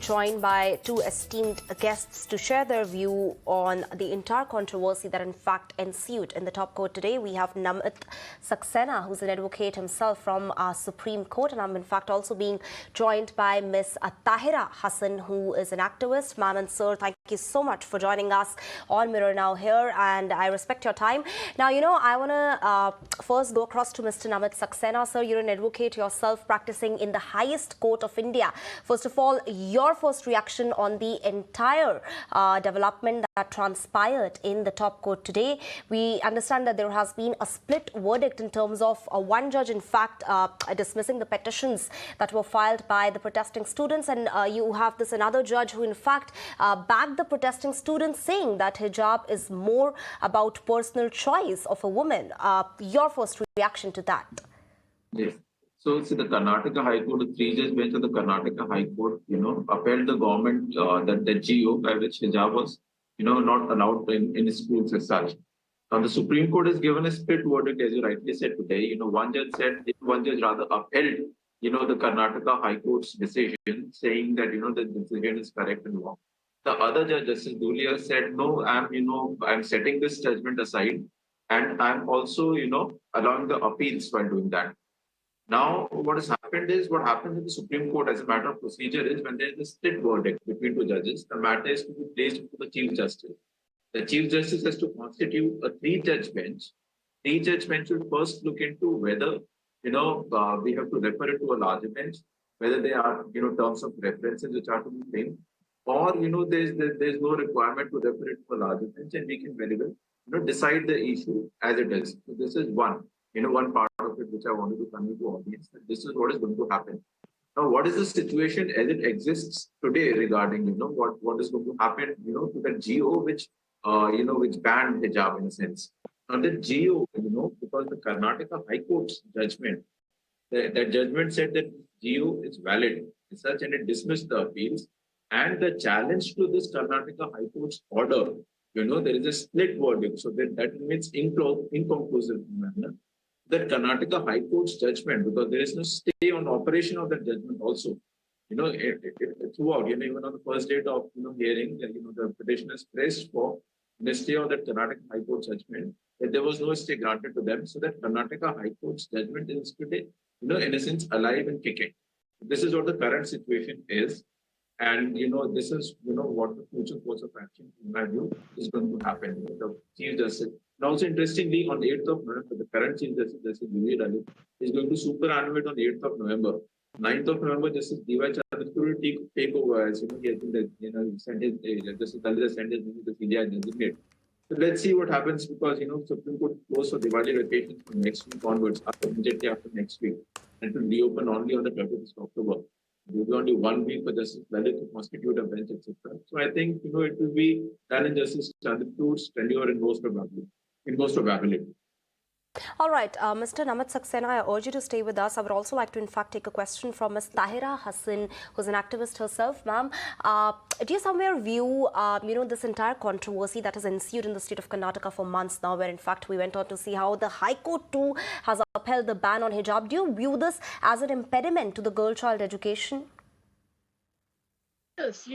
joined by two esteemed guests to share their view on the entire controversy that in fact ensued in the top court today. We have Hemant Saxena, who's an advocate himself from our Supreme Court, and I'm in fact also being joined by Miss Tahira Hasan, who is an activist. Ma'am and sir, thank you so much for joining us on Mirror Now here, and I respect your time. Now, I want to first go across to Mr. Hemant Saxena. Sir, you're an advocate yourself practicing in the highest court of India. First of all, your first reaction on the entire development that transpired in the top court today. We understand that there has been a split verdict in terms of one judge, in fact, dismissing the petitions that were filed by the protesting students, and you have this another judge who, in fact, backed the protesting students, saying that hijab is more about personal choice of a woman. Your first reaction to that? Yes. So, see, the Karnataka High Court, the three-judge bench of the Karnataka High Court, upheld the government that the GO by which hijab was, not allowed in schools as such. Now, the Supreme Court has given a split verdict, as you rightly said today. One judge rather upheld, the Karnataka High Court's decision, saying that, the decision is correct and wrong. The other judge, Justice Dhulia, said, no, I'm setting this judgment aside, and I'm also, allowing the appeals while doing that. Now, what has happened is, what happens in the Supreme Court as a matter of procedure is, when there is a split verdict between two judges, the matter is to be placed to the Chief Justice. The Chief Justice has to constitute a three-judge bench. Three-judge bench will first look into whether, we have to refer it to a larger bench, whether there are, terms of references which are to be claimed, or, there's no requirement to refer it to a larger bench, and we can very well, decide the issue as it is. So this is one part of it which I wanted to convey to audience, that this is what is going to happen. Now, what is the situation as it exists today regarding, what is going to happen, to the GO which banned hijab in a sense. Now, the GO, because the Karnataka High Court's judgment, that judgment said that GO is valid as such, and it dismissed the appeals. And the challenge to this Karnataka High Court's order, there is a split verdict. So that means inconclusive manner. That Karnataka High Court's judgment, because there is no stay on operation of that judgment also. Throughout, even on the first date of hearing, the petitioners pressed for the stay of that Karnataka High Court judgment, that there was no stay granted to them. So that Karnataka High Court's judgment is today, in a sense, alive and kicking. This is what the current situation is. And, this is, what the future course of action, in my view, is going to happen. The Chief Justice. And also, interestingly, on the 8th of November, the current Chief Justice, Justice Dhulia, is going to superannuate on the 8th of November. 9th of November, Justice D.Y. Chandra will take over, as he has been, sent his, Justice Dhulia sent his the CJI designate. So let's see what happens, because, Supreme Court closed for Diwali vacation from next week onwards, immediately after next week, and to reopen only on the 30th of October. There will be only 1 week for Justice Dhulia to constitute a bench, etc. So I think, it will be done in Justice Chandrachud's tenure in most probability. All right, Mr. Hemant Saxena, I urge you to stay with us. I would also like to, in fact, take a question from Ms. Tahira Hasan, who's an activist herself. Ma'am, do you somewhere view, this entire controversy that has ensued in the state of Karnataka for months now, where, in fact, we went on to see how the High Court, too, has upheld the ban on hijab. Do you view this as an impediment to the girl-child education? Yes,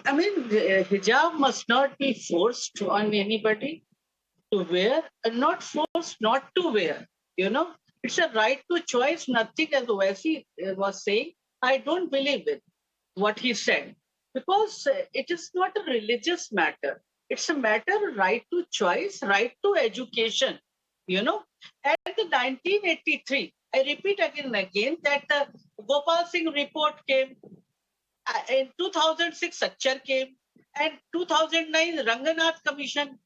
hijab must not be forced on anybody to wear, and not forced not to wear. It's a right to choice. Nothing, as Owaisi was saying, I don't believe it, what he said, because it is not a religious matter. It's a matter of right to choice, right to education. And in 1983, I repeat again and again, that the Gopal Singh report came. In 2006, Sachar came, and 2009, Ranganath Commission,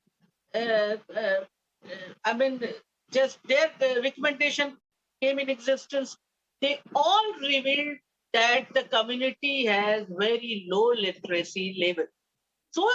just their recommendation came in existence. They all revealed that the community has very low literacy level. So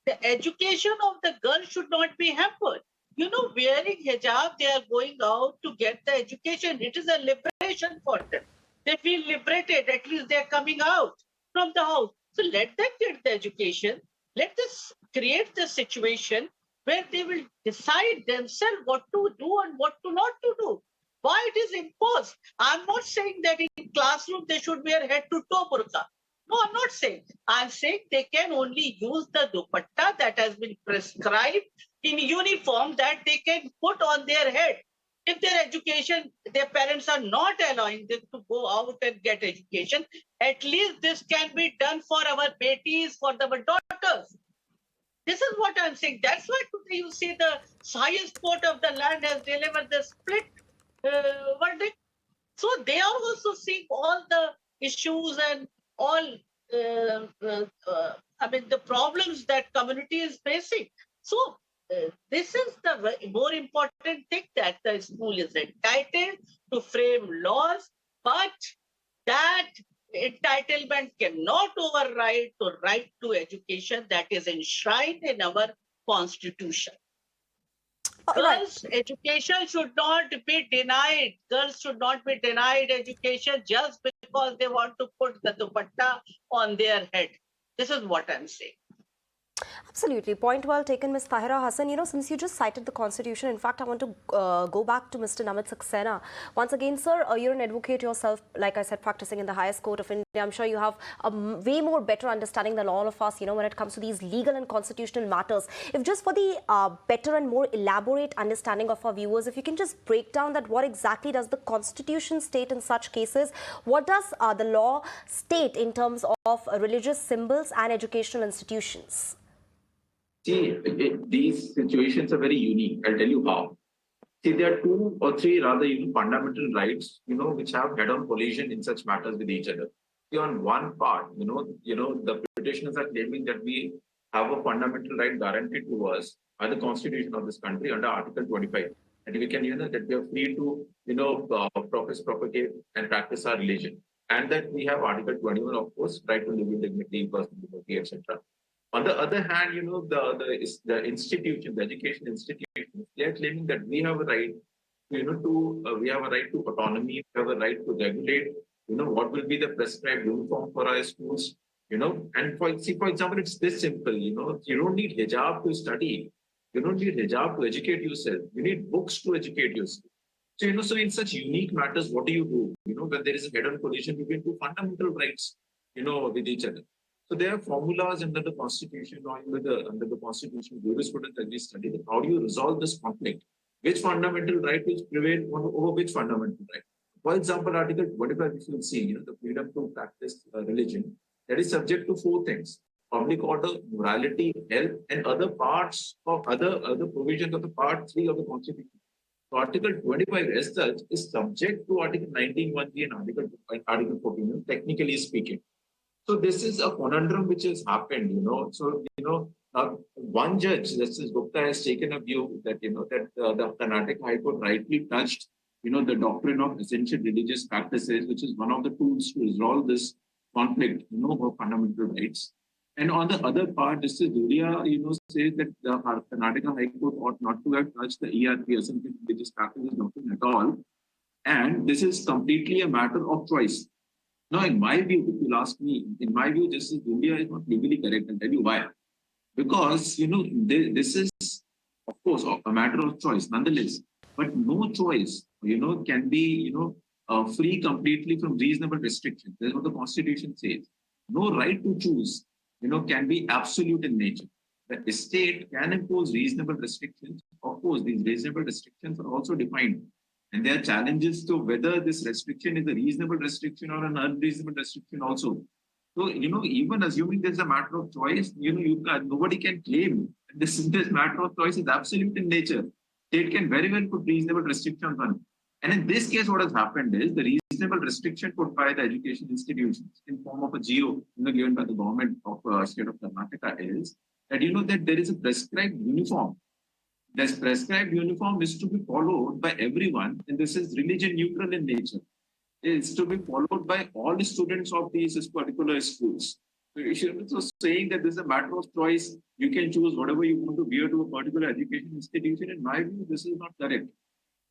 the education of the girl should not be hampered. Wearing hijab, they are going out to get the education. It is a liberation for them. They feel liberated, at least they are coming out from the house. So let them get the education. Let us create the situation where they will decide themselves what to do and what to not to do. Why it is imposed? I'm not saying that in classroom they should wear head to toe burqa. No, I'm not saying. I'm saying they can only use the dupatta that has been prescribed in uniform that they can put on their head. If their education, their parents are not allowing them to go out and get education, at least this can be done for our betis, for our daughters. This is what I'm saying. That's why today you see the highest court of the land has delivered the split verdict. So they are also seeing all the issues and all, the problems that community is facing. So this is the more important thing, that the school is entitled to frame laws, but that entitlement cannot override the right to education that is enshrined in our constitution. Girls' education should not be denied. Girls should not be denied education just because they want to put the dupatta on their head. This is what I'm saying. Absolutely. Point well taken, Ms. Tahira Hasan. Since you just cited the Constitution, in fact, I want to go back to Mr. Hemant Saxena. Once again, sir, you're an advocate yourself, like I said, practicing in the highest court of India. I'm sure you have a way more better understanding than all of us, when it comes to these legal and constitutional matters. If just for the better and more elaborate understanding of our viewers, if you can just break down that what exactly does the Constitution state in such cases? What does the law state in terms of religious symbols and educational institutions? See, these situations are very unique. I'll tell you how. See, there are two or three rather, fundamental rights, which have head-on collision in such matters with each other. See, on one part, the petitioners are claiming that we have a fundamental right guaranteed to us by the Constitution of this country under Article 25, and we can, that we are free to, profess, propagate, and practice our religion, and that we have Article 21, of course, right to live with dignity, personal liberty, etc. On the other hand, the institution, the education institutions, they are claiming that we have a right, we have a right to autonomy, we have a right to regulate, what will be the prescribed uniform for our schools, and for example, it's this simple, you don't need hijab to study, you don't need hijab to educate yourself, you need books to educate yourself. So, so in such unique matters, what do? When there is a head-on collision between two fundamental rights, with each other. So there are formulas under the Constitution or under the Constitution jurisprudence that we study. How do you resolve this conflict? Which fundamental right will prevail over which fundamental right? For example, Article 25, if you see, the freedom to practice religion, that is subject to four things: public order, morality, health, and other parts of other provisions of the Part 3 of the Constitution. So Article 25 as such is subject to Article 19(1)(b) and Article 14, technically speaking. So this is a conundrum which has happened, So, one judge, Justice Gupta, has taken a view that, that the Karnataka High Court rightly touched, the doctrine of essential religious practices, which is one of the tools to resolve this conflict, of fundamental rights. And on the other part, Justice Dhulia, says that the Karnataka High Court ought not to have touched the ERP, essential religious practices doctrine at all. And this is completely a matter of choice. Now, in my view, if you'll ask me, in my view, Justice Dhulia is not legally correct. I'll tell you why. Because, this is, of course, a matter of choice, nonetheless. But no choice, can be, free completely from reasonable restrictions. That's what the Constitution says. No right to choose, can be absolute in nature. The state can impose reasonable restrictions. Of course, these reasonable restrictions are also defined. And there are challenges to whether this restriction is a reasonable restriction or an unreasonable restriction also. So, even assuming there's a matter of choice, nobody can claim this matter of choice is absolute in nature. State can very well put reasonable restrictions on it. And in this case, what has happened is the reasonable restriction put by the education institutions in form of a GO given by the government of state of Karnataka is that, that there is a prescribed uniform. This prescribed uniform is to be followed by everyone, and this is religion neutral in nature. It's to be followed by all the students of these particular schools. So you should also saying that this is a matter of choice. You can choose whatever you want to wear to a particular education institution. In my view, this is not correct.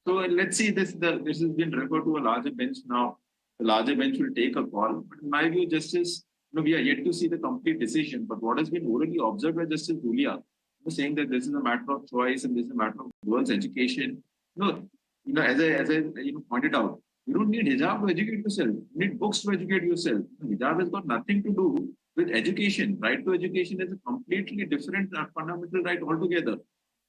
So let's see this has been referred to a larger bench now. The larger bench will take a call. But in my view, Justice, we are yet to see the complete decision. But what has been orally observed by Justice Dhulia, saying that this is a matter of choice and this is a matter of girls' education. as I pointed out, you don't need hijab to educate yourself. You need books to educate yourself. Hijab has got nothing to do with education. Right to education is a completely different fundamental right altogether.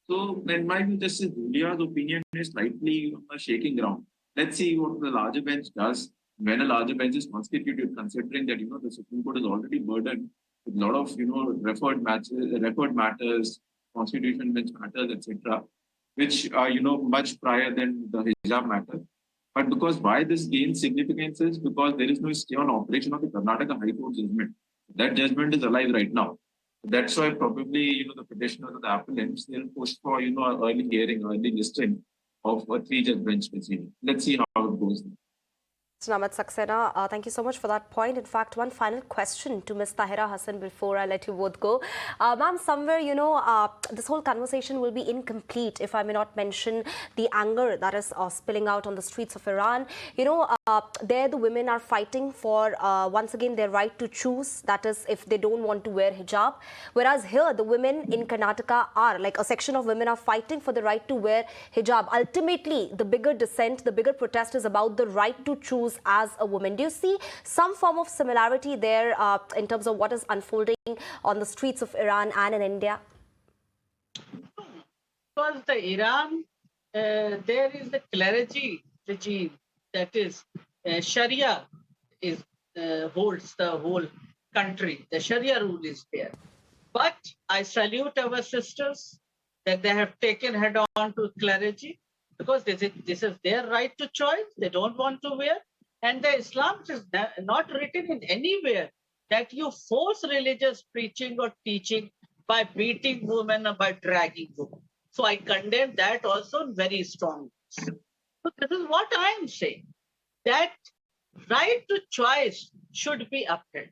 So, in my view, Justice Dhulia's opinion is slightly on a shaking ground. Let's see what the larger bench does when a larger bench is constituted, considering that the Supreme Court is already burdened with a lot of referred matters, constitution bench matters, etc., which are much prior than the hijab matter. But because why this gains significance is because there is no stay on operation of the Karnataka High Court judgment. That judgment is alive right now. That's why probably the petitioners or the appellants they'll push for an early hearing, early listing of a three-judge bench proceeding. Let's see how it goes. Hemant Saxena, thank you so much for that point. In fact, one final question to Ms. Tahira Hasan before I let you both go. Ma'am, somewhere, this whole conversation will be incomplete if I may not mention the anger that is spilling out on the streets of Iran. There the women are fighting for, once again, their right to choose. That is, if they don't want to wear hijab. Whereas here, the women in Karnataka are, like a section of women are fighting for the right to wear hijab. Ultimately, the bigger dissent, the bigger protest is about the right to choose as a woman. Do you see some form of similarity there in terms of what is unfolding on the streets of Iran and in India? Because the Iran, there is the clergy regime, that is Sharia holds the whole country. The Sharia rule is there. But I salute our sisters that they have taken head on to clergy because this is their right to choice. They don't want to wear. And the Islam is not written in anywhere that you force religious preaching or teaching by beating women or by dragging women. So I condemn that also very strongly. So this is what I am saying, that right to choice should be upheld.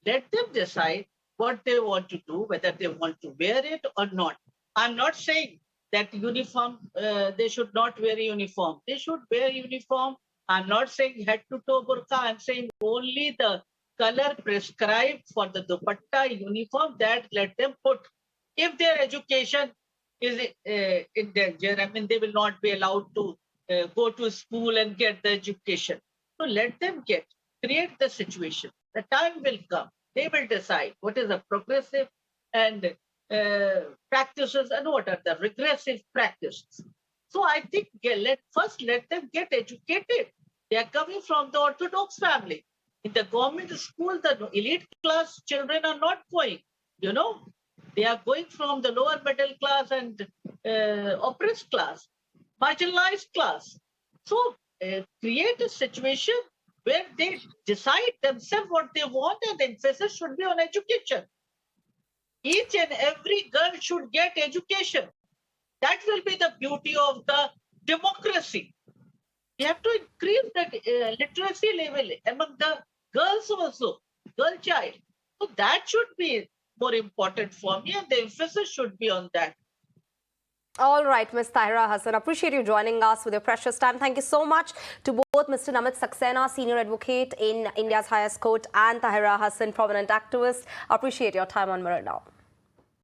Let them decide what they want to do, whether they want to wear it or not. I'm not saying that uniform, they should not wear a uniform. They should wear uniform. I'm not saying head to toe burqa. I'm saying only the color prescribed for the dupatta uniform, that let them put. If their education is in danger, they will not be allowed to go to school and get the education. So let them create the situation. The time will come. They will decide what is a progressive and practices and what are the regressive practices. So I think first let them get educated. They are coming from the Orthodox family. In the government school, the elite class children are not going. They are going from the lower middle class and oppressed class, marginalized class. So create a situation where they decide themselves what they want, and the emphasis should be on education. Each and every girl should get education. That will be the beauty of the democracy. We have to increase the literacy level among the girls also, girl child. So that should be more important for me, and the emphasis should be on that. All right, Ms. Tahira Hasan, appreciate you joining us with your precious time. Thank you so much to both Mr. Hemant Saxena, Senior Advocate in India's highest court, and Tahira Hasan, prominent activist. Appreciate your time on Mirror Now.